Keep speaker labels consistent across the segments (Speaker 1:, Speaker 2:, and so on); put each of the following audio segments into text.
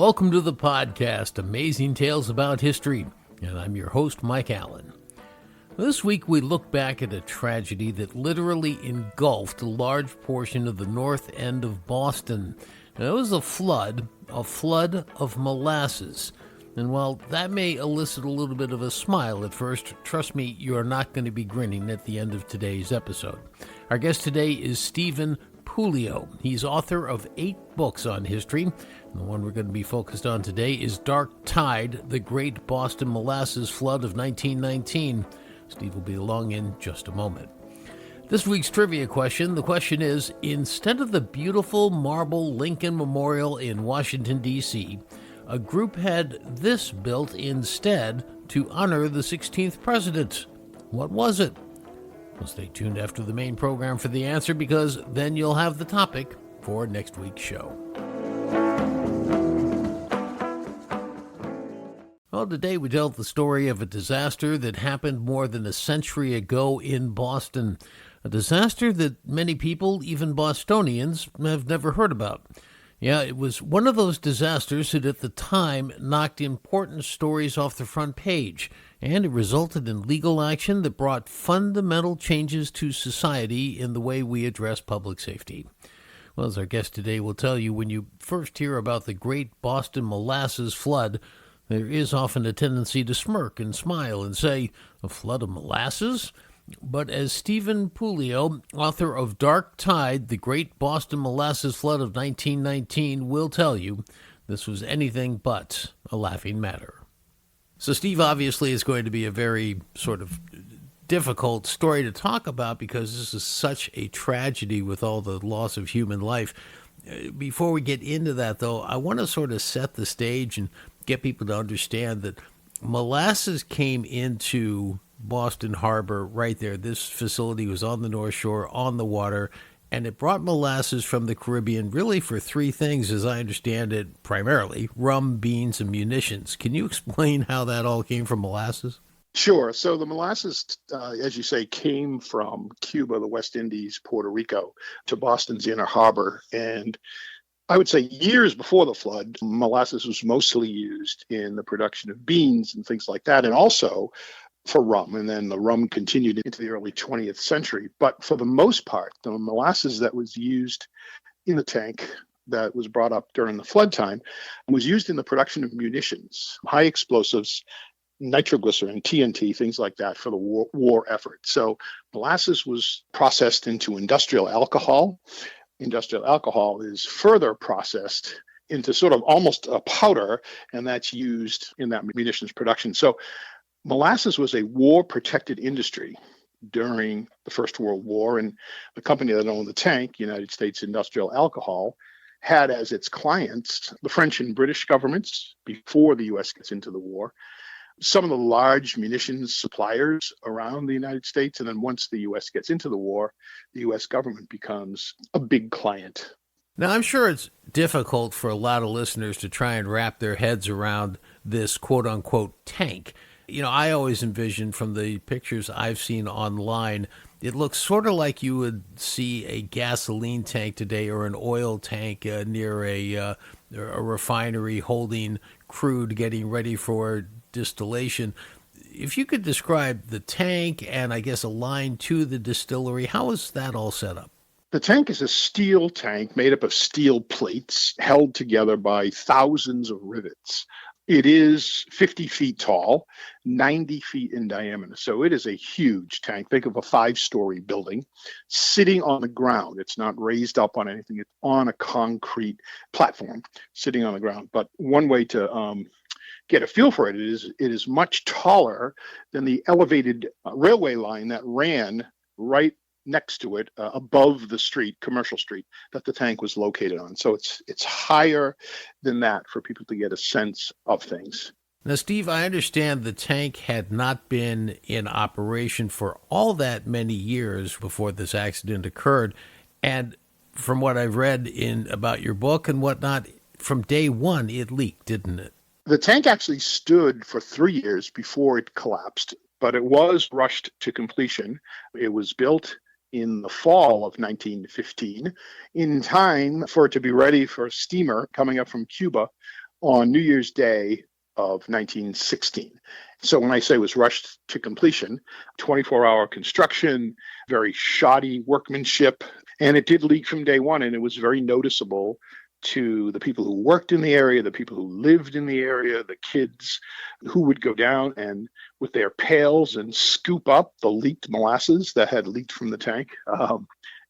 Speaker 1: Welcome to the podcast, Amazing Tales About History, and I'm your host, Mike Allen. This week we look back at a tragedy that literally engulfed a large portion of the north end of Boston. Now, it was a flood of molasses. And while that may elicit a little bit of a smile at first, trust me, you are not going to be grinning at the end of today's episode. Our guest today is Stephen Puleo. He's author of 8 books on history. And the one we're going to be focused on today is Dark Tide, the Great Boston Molasses Flood of 1919. Steve will be along in just a moment. This week's trivia question, the question is, instead of the beautiful marble Lincoln Memorial in Washington, D.C., a group had this built instead to honor the 16th president. What was it? Well, stay tuned after the main program for the answer, because then you'll have the topic for next week's show. Well, today we tell the story of a disaster that happened more than a century ago in Boston. A disaster that many people, even Bostonians, have never heard about. Yeah, it was one of those disasters that at the time knocked important stories off the front page, and it resulted in legal action that brought fundamental changes to society in the way we address public safety. Well, as our guest today will tell you, when you first hear about the Great Boston Molasses Flood, there is often a tendency to smirk and smile and say, a flood of molasses? But as Stephen Puleo, author of Dark Tide, the Great Boston Molasses Flood of 1919, will tell you, this was anything but a laughing matter. So Steve, obviously is going to be a very sort of difficult story to talk about because this is such a tragedy with all the loss of human life. Before we get into that, though, I want to sort of set the stage and get people to understand that molasses came into Boston Harbor right there. This facility was on the North Shore, on the water, and it brought molasses from the Caribbean really for 3 things, as I understand it, primarily rum, beans, and munitions. Can you explain how that all came from molasses?
Speaker 2: Sure. So the molasses, as you say, came from Cuba, the West Indies, Puerto Rico, to Boston's Inner Harbor. And I would say years before the flood, molasses was mostly used in the production of beans and things like that, and also for rum. And then the rum continued into the early 20th century. But for the most part, the molasses that was used in the tank that was brought up during the flood time was used in the production of munitions, high explosives, nitroglycerin, TNT, things like that for the war effort. So molasses was processed into industrial alcohol. Industrial alcohol is further processed into sort of almost a powder, and that's used in that munitions production. So molasses was a war-protected industry during the First World War, and the company that owned the tank, United States Industrial Alcohol, had as its clients the French and British governments before the U.S. gets into the war, some of the large munitions suppliers around the United States, and then once the U.S. gets into the war, the U.S. government becomes a big client.
Speaker 1: Now, I'm sure it's difficult for a lot of listeners to try and wrap their heads around this quote-unquote tank. You know, I always envision from the pictures I've seen online, it looks sort of like you would see a gasoline tank today or an oil tank near a refinery holding crude getting ready for distillation. If you could describe the tank and I guess a line to the distillery, how is that all set up?
Speaker 2: The tank is a steel tank made up of steel plates held together by thousands of rivets. It is 50 feet tall, 90 feet in diameter. So it is a huge tank. Think of a 5-story building sitting on the ground. It's not raised up on anything. It's on a concrete platform sitting on the ground. But one way to get a feel for it is much taller than the elevated railway line that ran right next to it, above the street, Commercial Street, that the tank was located on. So it's higher than that for people to get a sense of things.
Speaker 1: Now, Steve, I understand the tank had not been in operation for all that many years before this accident occurred. And from what I've read about your book and whatnot, from day one, it leaked, didn't it?
Speaker 2: The tank actually stood for 3 years before it collapsed, but it was rushed to completion. It was built in the fall of 1915 in time for it to be ready for a steamer coming up from Cuba on New Year's Day of 1916. So when I say it was rushed to completion, 24-hour construction, very shoddy workmanship, and it did leak from day one, and it was very noticeable to the people who worked in the area, the people who lived in the area, the kids who would go down and with their pails and scoop up the leaked molasses that had leaked from the tank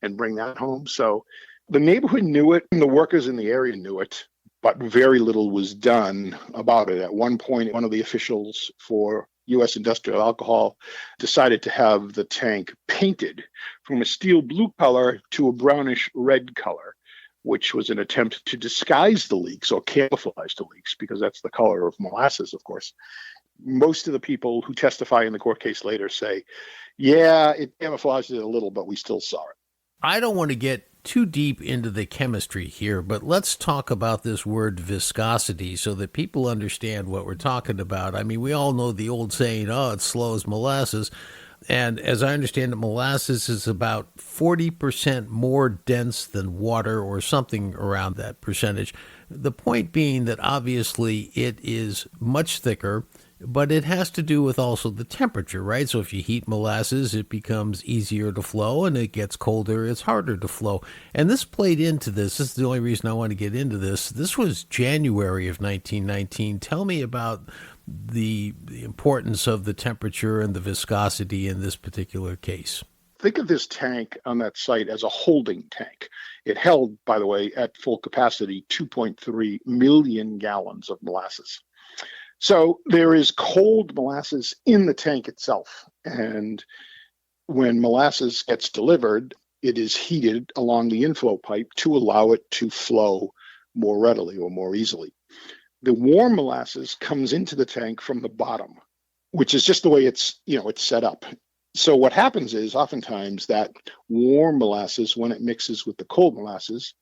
Speaker 2: and bring that home. So the neighborhood knew it, and the workers in the area knew it, but very little was done about it. At one point, one of the officials for U.S. Industrial Alcohol decided to have the tank painted from a steel blue color to a brownish red color, which was an attempt to disguise the leaks or camouflage the leaks, because that's the color of molasses, of course. Most of the people who testify in the court case later say, yeah, it camouflaged it a little, but we still saw it.
Speaker 1: I don't want to get too deep into the chemistry here, but let's talk about this word viscosity so that people understand what we're talking about. I mean, we all know the old saying, oh, it's slow as molasses. And as I understand it, molasses is about 40% more dense than water or something around that percentage. The point being that obviously it is much thicker, but it has to do with also the temperature, right? So if you heat molasses, it becomes easier to flow, and it gets colder, it's harder to flow. And this played into this. This is the only reason I want to get into this. This was January of 1919. Tell me about the importance of the temperature and the viscosity in this particular case.
Speaker 2: Think of this tank on that site as a holding tank. It held, by the way, at full capacity, 2.3 million gallons of molasses. So there is cold molasses in the tank itself. And when molasses gets delivered, it is heated along the inflow pipe to allow it to flow more readily or more easily. The warm molasses comes into the tank from the bottom, which is just the way it's set up. So what happens is oftentimes that warm molasses, when it mixes with the cold molasses,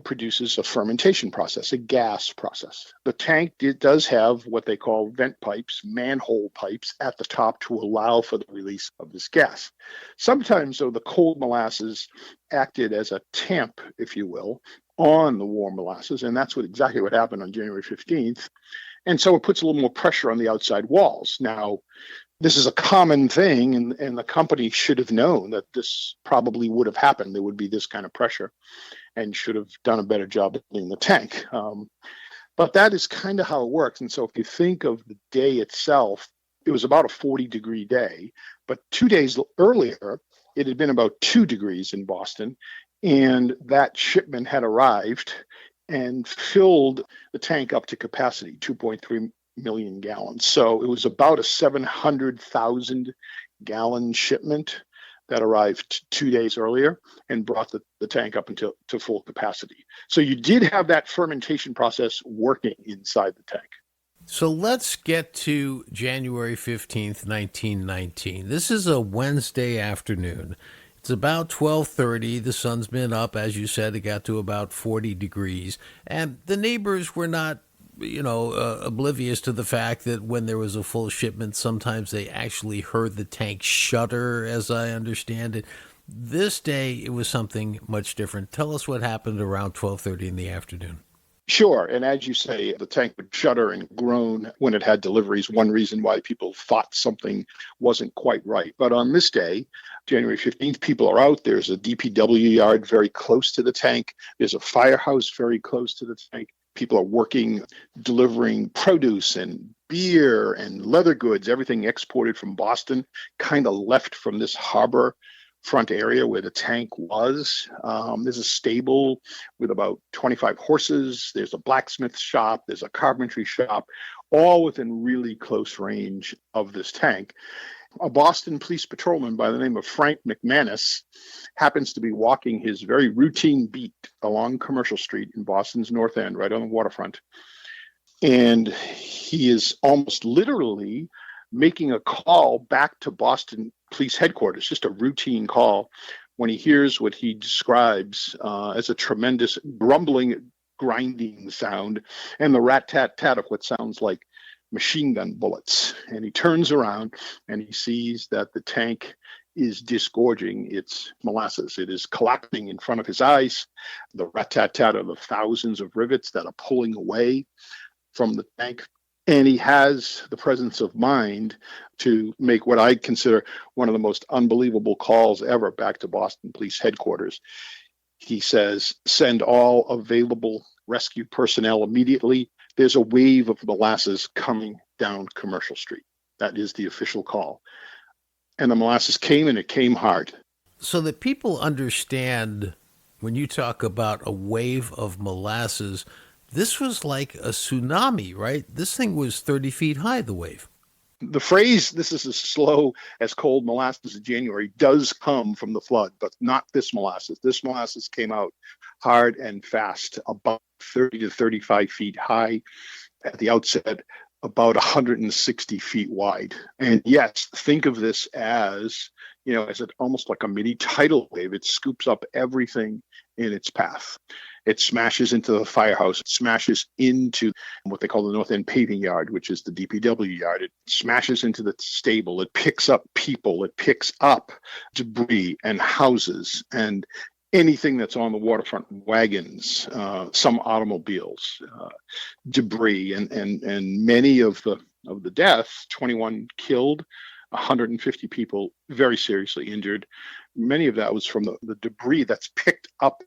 Speaker 2: produces a fermentation process, a gas process. The tank does have what they call vent pipes, manhole pipes at the top to allow for the release of this gas. Sometimes, though, the cold molasses acted as a tamp, if you will, on the warm molasses, and that's exactly what happened on January 15th. And so it puts a little more pressure on the outside walls. Now, this is a common thing, and the company should have known that this probably would have happened. There would be this kind of pressure, and should have done a better job in the tank. But that is kind of how it works. And so if you think of the day itself, it was about a 40-degree day. But 2 days earlier, it had been about 2 degrees in Boston. And that shipment had arrived and filled the tank up to capacity, 2.3 million gallons. So it was about a 700,000 gallon shipment that arrived 2 days earlier and brought the tank up to full capacity. So you did have that fermentation process working inside the tank.
Speaker 1: So let's get to January 15th, 1919. This is a Wednesday afternoon. It's about 12:30. The sun's been up, as you said. It got to about 40 degrees. And the neighbors were not oblivious to the fact that when there was a full shipment, sometimes they actually heard the tank shudder, as I understand it. This day, it was something much different. Tell us what happened around 12:30 in the afternoon.
Speaker 2: Sure. And as you say, the tank would shudder and groan when it had deliveries. One reason why people thought something wasn't quite right. But on this day, January 15th, people are out. There's a DPW yard very close to the tank. There's a firehouse very close to the tank. People are working, delivering produce and beer and leather goods, everything exported from Boston, kind of left from this harbor front area where the tank was. There's a stable with about 25 horses. There's a blacksmith shop. There's a carpentry shop, all within really close range of this tank. A Boston police patrolman by the name of Frank McManus happens to be walking his very routine beat along Commercial Street in Boston's North End, right on the waterfront. And he is almost literally making a call back to Boston Police Headquarters, just a routine call, when he hears what he describes as a tremendous grumbling, grinding sound and the rat-tat-tat of what sounds like machine gun bullets. And he turns around and he sees that the tank is disgorging its molasses. It is collapsing in front of his eyes. The rat-tat-tat of the thousands of rivets that are pulling away from the tank. And he has the presence of mind to make what I consider one of the most unbelievable calls ever back to Boston Police Headquarters. He says, send all available rescue personnel immediately. There's a wave of molasses coming down Commercial Street. That is the official call. And the molasses came, and it came hard.
Speaker 1: So that people understand, when you talk about a wave of molasses, this was like a tsunami, right? This thing was 30 feet high, the wave.
Speaker 2: The phrase, this is as slow as cold molasses in January, does come from the flood, but not this molasses. This molasses came out hard and fast, about 30 to 35 feet high at the outset, about 160 feet wide. And yes, think of this as, as almost like a mini tidal wave. It scoops up everything in its path. It smashes into the firehouse. It smashes into what they call the North End paving yard, which is the DPW yard. It smashes into the stable. It picks up people. It picks up debris and houses and anything that's on the waterfront, wagons, some automobiles, debris, and many of the deaths, 21 killed, 150 people very seriously injured. Many of that was from the debris that's picked up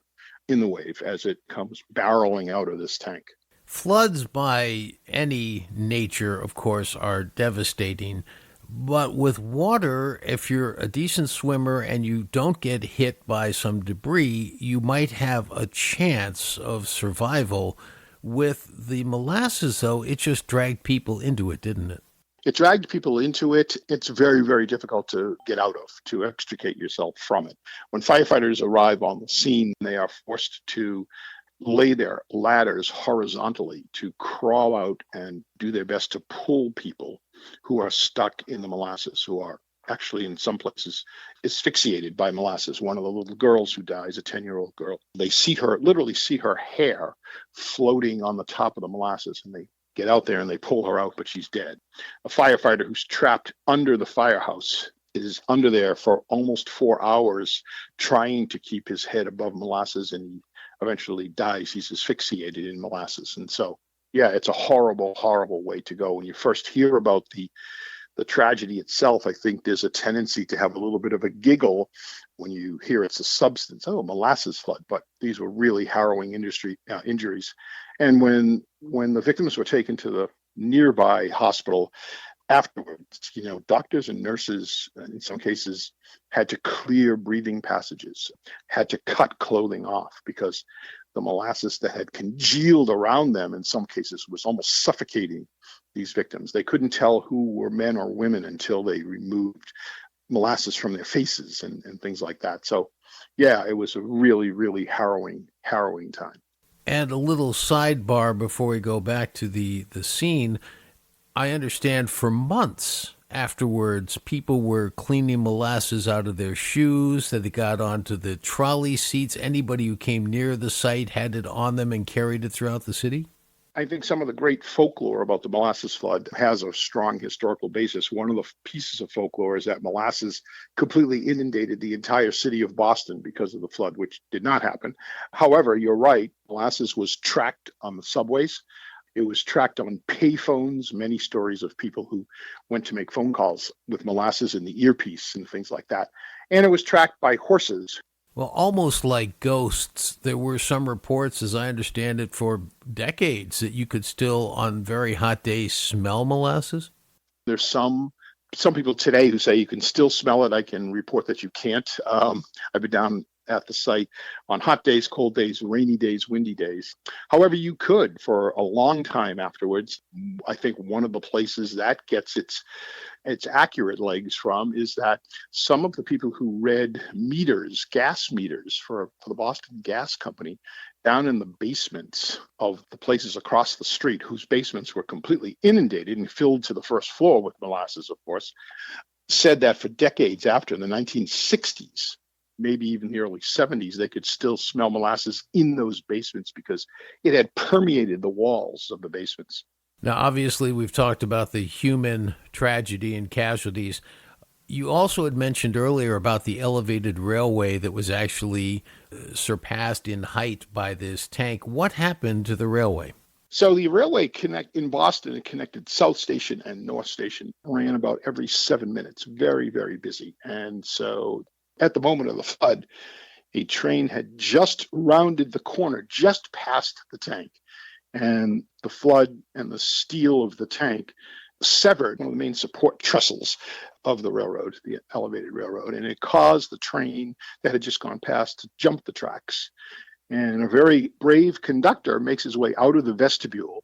Speaker 2: in the wave as it comes barreling out of this tank.
Speaker 1: Floods by any nature, of course, are devastating. But with water, if you're a decent swimmer and you don't get hit by some debris, you might have a chance of survival. With the molasses, though, it just dragged people into it, didn't it?
Speaker 2: It dragged people into it. It's very, very difficult to get out of, to extricate yourself from it. When firefighters arrive on the scene, they are forced to lay their ladders horizontally to crawl out and do their best to pull people who are stuck in the molasses, who are actually in some places asphyxiated by molasses. One of the little girls who dies, a 10-year-old girl, they literally see her hair floating on the top of the molasses, and they get out there and they pull her out, but she's dead. A firefighter who's trapped under the firehouse is under there for almost 4 hours trying to keep his head above molasses, and he eventually dies. He's asphyxiated in molasses. And so, yeah, it's a horrible, horrible way to go. When you first hear about the tragedy itself, I think there's a tendency to have a little bit of a giggle when you hear it's a substance. Oh, molasses flood. But these were really harrowing injuries. And when the victims were taken to the nearby hospital afterwards, doctors and nurses, in some cases, had to clear breathing passages, had to cut clothing off because the molasses that had congealed around them, in some cases, was almost suffocating these victims. They couldn't tell who were men or women until they removed molasses from their faces and things like that. So, yeah, it was a really, really harrowing time.
Speaker 1: And a little sidebar before we go back to the scene. I understand for months afterwards, people were cleaning molasses out of their shoes, that they got onto the trolley seats. Anybody who came near the site had it on them and carried it throughout the city?
Speaker 2: I think some of the great folklore about the molasses flood has a strong historical basis. One of the pieces of folklore is that molasses completely inundated the entire city of Boston because of the flood, which did not happen. However, you're right, molasses was tracked on the subways. It was tracked on payphones, many stories of people who went to make phone calls with molasses in the earpiece and things like that. And it was tracked by horses.
Speaker 1: Well, almost like ghosts. There were some reports, as I understand it, for decades that you could still, on very hot days, smell molasses.
Speaker 2: There's some people today who say you can still smell it. I can report that you can't. I've been down at the site on hot days, cold days, rainy days, windy days. However, you could for a long time afterwards. I think one of the places that gets its accurate legs from is that some of the people who read meters, gas meters for the Boston Gas Company down in the basements of the places across the street, whose basements were completely inundated and filled to the first floor with molasses, of course, said that for decades after, in the 1960s, maybe even the early 70s, they could still smell molasses in those basements because it had permeated the walls of the basements.
Speaker 1: Now, obviously, we've talked about the human tragedy and casualties. You also had mentioned earlier about the elevated railway that was actually surpassed in height by this tank. What happened to the railway?
Speaker 2: So the railway connect in Boston, it connected South Station and North Station, ran about every 7 minutes, very, very busy. And so at the moment of the flood, a train had just rounded the corner, just past the tank. And the flood and the steel of the tank severed one of the main support trestles of the railroad, the elevated railroad, and it caused the train that had just gone past to jump the tracks. And a very brave conductor makes his way out of the vestibule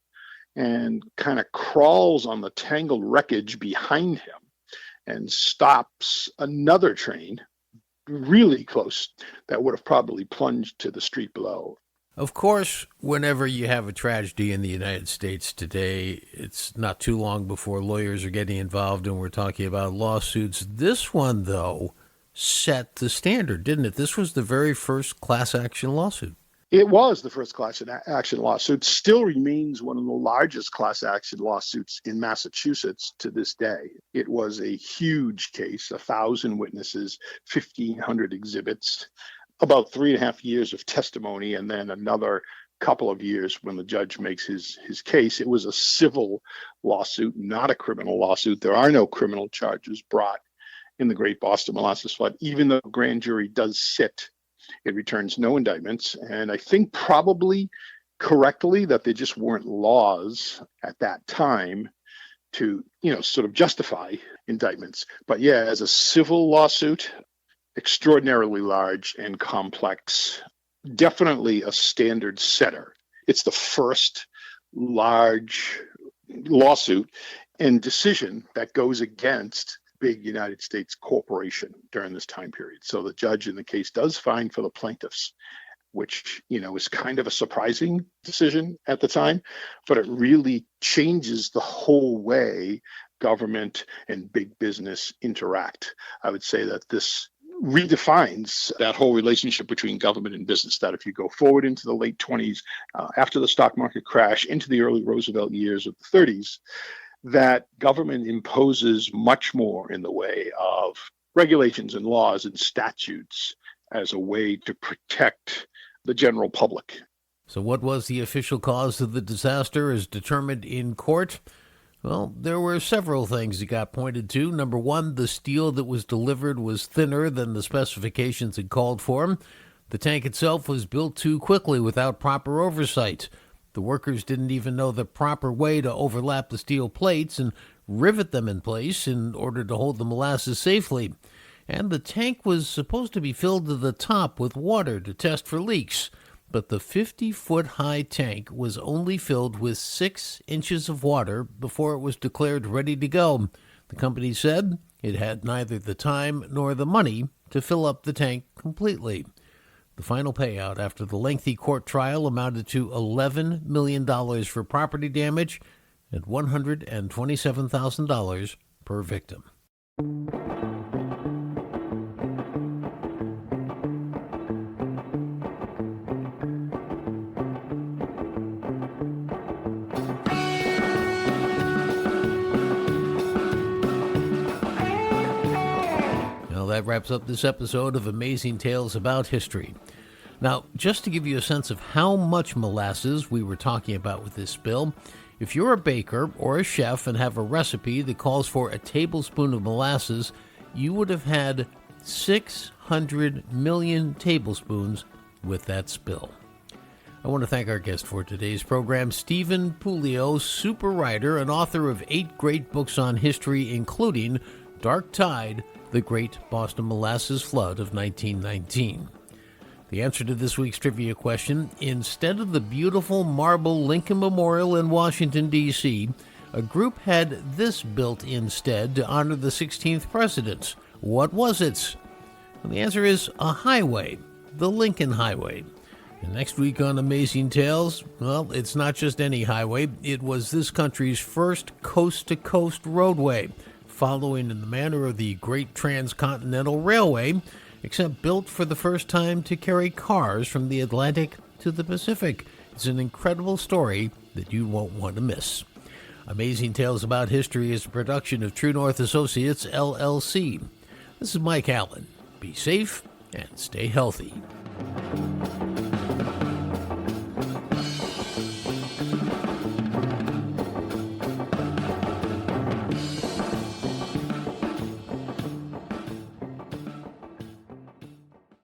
Speaker 2: and kind of crawls on the tangled wreckage behind him and stops another train really close that would have probably plunged to the street below.
Speaker 1: Of course, whenever you have a tragedy in the United States today, it's not too long before lawyers are getting involved and we're talking about lawsuits. This one, though, set the standard, didn't it? This was the very first class action lawsuit.
Speaker 2: It was the first class action lawsuit, still remains one of the largest class action lawsuits in Massachusetts to this day. It was a huge case, 1,000 witnesses, 1,500 exhibits, about 3.5 years of testimony, and then another couple of years when the judge makes his case. It was a civil lawsuit, not a criminal lawsuit. There are no criminal charges brought in the Great Boston Molasses Flood. Even though the grand jury does sit, it returns no indictments. And I think probably correctly that there just weren't laws at that time to, sort of justify indictments. But yeah, as a civil lawsuit, extraordinarily large and complex, definitely a standard setter. It's the first large lawsuit and decision that goes against big United States corporation during this time period. So the judge in the case does find for the plaintiffs, which, is kind of a surprising decision at the time, but it really changes the whole way government and big business interact. I would say that this redefines that whole relationship between government and business, that if you go forward into the late 20s, after the stock market crash, into the early Roosevelt years of the 30s, that government imposes much more in the way of regulations and laws and statutes as a way to protect the general public.
Speaker 1: So what was the official cause of the disaster as determined in court? Well, there were several things that got pointed to. Number one, the steel that was delivered was thinner than the specifications had called for. The tank itself was built too quickly without proper oversight. The workers didn't even know the proper way to overlap the steel plates and rivet them in place in order to hold the molasses safely. And the tank was supposed to be filled to the top with water to test for leaks. But the 50-foot-high tank was only filled with 6 inches of water before it was declared ready to go. The company said it had neither the time nor the money to fill up the tank completely. The final payout after the lengthy court trial amounted to $11 million for property damage and $127,000 per victim. That wraps up this episode of Amazing Tales About History. Now, just to give you a sense of how much molasses we were talking about with this spill, if you're a baker or a chef and have a recipe that calls for a tablespoon of molasses, you would have had 600 million tablespoons with that spill. I want to thank our guest for today's program, Stephen Puleo, super writer and author of 8 great books on history, including Dark Tide, The Great Boston Molasses Flood of 1919. The answer to this week's trivia question: instead of the beautiful marble Lincoln Memorial in Washington, D.C., a group had this built instead to honor the 16th president. What was it? Well, the answer is a highway, the Lincoln Highway. And next week on Amazing Tales, well, it's not just any highway. It was this country's first coast-to-coast roadway, following in the manner of the Great Transcontinental Railway, except built for the first time to carry cars from the Atlantic to the Pacific. It's an incredible story that you won't want to miss. Amazing Tales About History is a production of True North Associates, LLC. This is Mike Allen. Be safe and stay healthy.